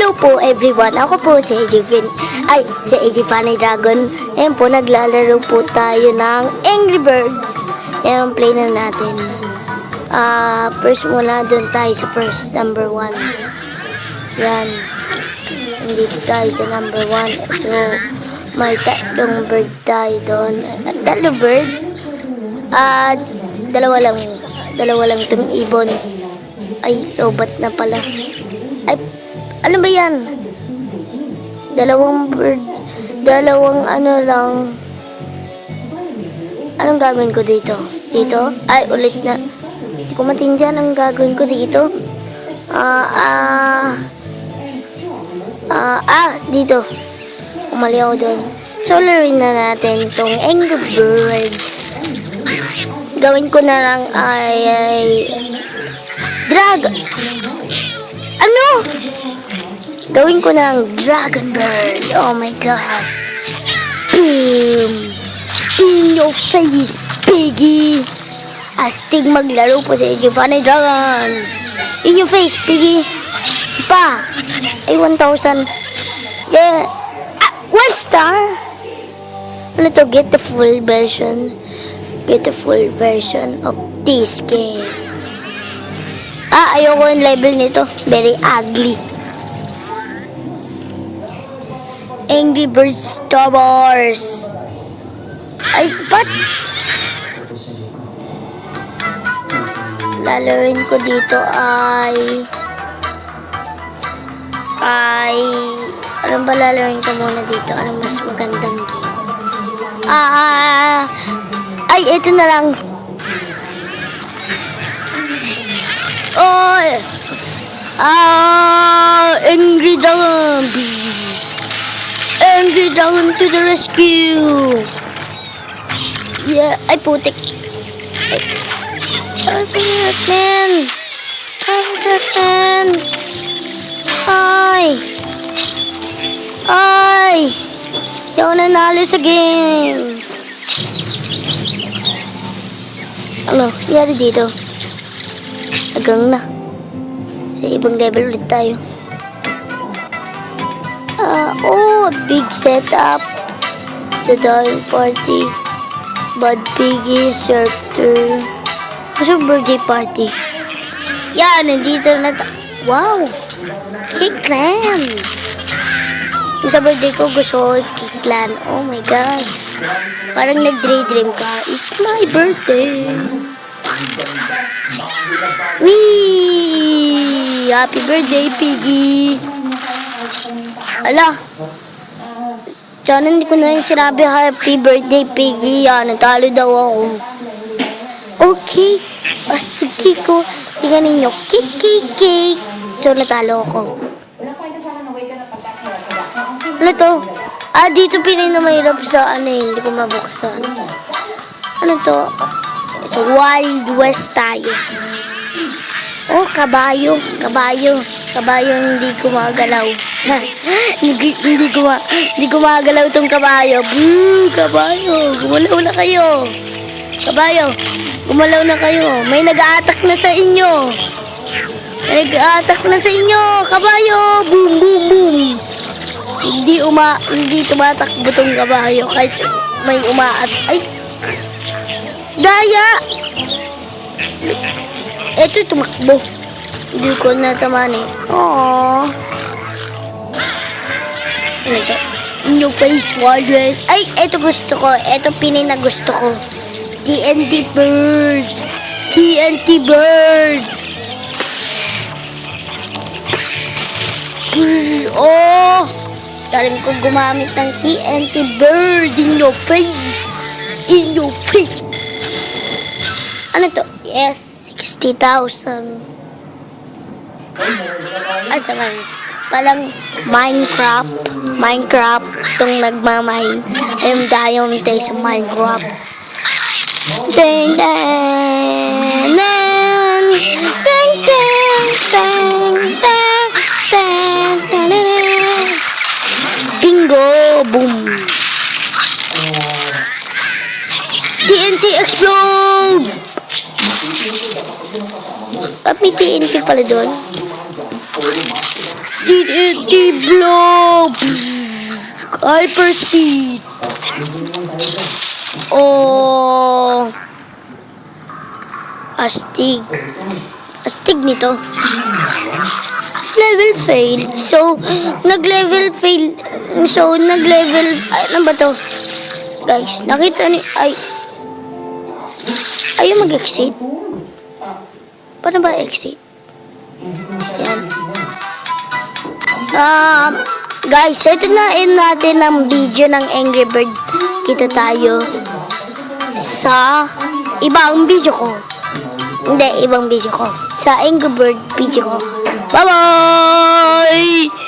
Hello po everyone, ako po si AJ Funny Dragon. Ngayon po naglalaro po tayo ng Angry Birds. Ngayon play na natin. First muna doon tayo sa first number 1. Yan. Dito tayo sa number 1. So may tatlong bird tayo doon. Tatlong bird? Dalawa lang itong ibon. Ay, robot na pala. Ay, ano ba yan? Dalawang bird. Dalawang ano lang. Anong gagawin ko dito? Dito? Ay, ulit na. Hindi ko matindihan ang gagawin ko dito. Dito. Umali ako doon. So, laruin na natin itong Angry Birds. Gawin ko na lang ay Dragon. Ano? Gawin ko na lang Dragon Bird. Oh my God. Boom. In your face, piggy. Astig maglaro po sa AJ Funny Dragon. In your face, piggy. Pa. Ay, 1,000. Yeah. 1 star. Ano to? Get the full version. Get the full version of this game. Ayoko yung level nito. Very ugly. Angry Birds Star Wars. Ay, ba't? Lalaroin ko dito ay ano ba lalaroin ko muna dito? Ano mas magandang game? Ay, ito na lang. Oh, Angry Dragon. Angry Dragon to the rescue. Yeah, ay putik. Ay, man. Ay. Di ako nanalo sa game. Ano, nangyari dito? Hanggang na. Sa ibang level ulit tayo. Big setup. The Darn Party. Bad Piggy, Surfer. Gusto birthday party. Yan, nandito na wow! Kickland! Sa birthday ko gusto ko Kickland. Oh my gosh. Parang nag-daydream ka. It's my birthday. Wee! Happy birthday, Piggy! Ala! Sana hindi ko na rin sinabi happy birthday, Piggy. Natalo daw ako. Okay. Basta ko. Tingnan ninyo. Kick. So, natalo ako. Ano to? Dito pinay na mahirap sa hindi ko mabuksan. Ano to? So, Wild West tayo. Oh, kabayo hindi gumagalaw. hindi gumagalaw tong kabayo. Boo, kabayo, gumalaw na kayo. Kabayo, gumalaw na kayo. May nag-a-attack na sa inyo. Kabayo. Boom, boom, boom. Hindi tumatakbo tong kabayo kahit may ay. Daya. Ito tumakbo. Hindi ko natamaan eh. Aww. Ano to? In your face, Wild West. Ay, ito gusto ko. Ito pinay na gusto ko. TNT Bird. Oh! Dalim ko gumamit ng TNT Bird in your face. Ano to? Yes. 60,000. Saman. Parang Minecraft itong nagmamine. Ayun tayo tayo sa Minecraft. Bingo! Boom! TNT explode! May TNT pala doon. TNT blow! Hyper speed! Oh! Astig. Astig nito. Level failed. So, nag-level fail. So, nag-level... Ay, ano ba to? Guys, nakita ni... Ay... Ayaw mag-exit. Paano ba exit? Yan. Guys, ito na natin ang video ng Angry Bird. Kita tayo sa ibang video ko. Hindi, ibang video ko. Sa Angry Bird video ko. Bye-bye!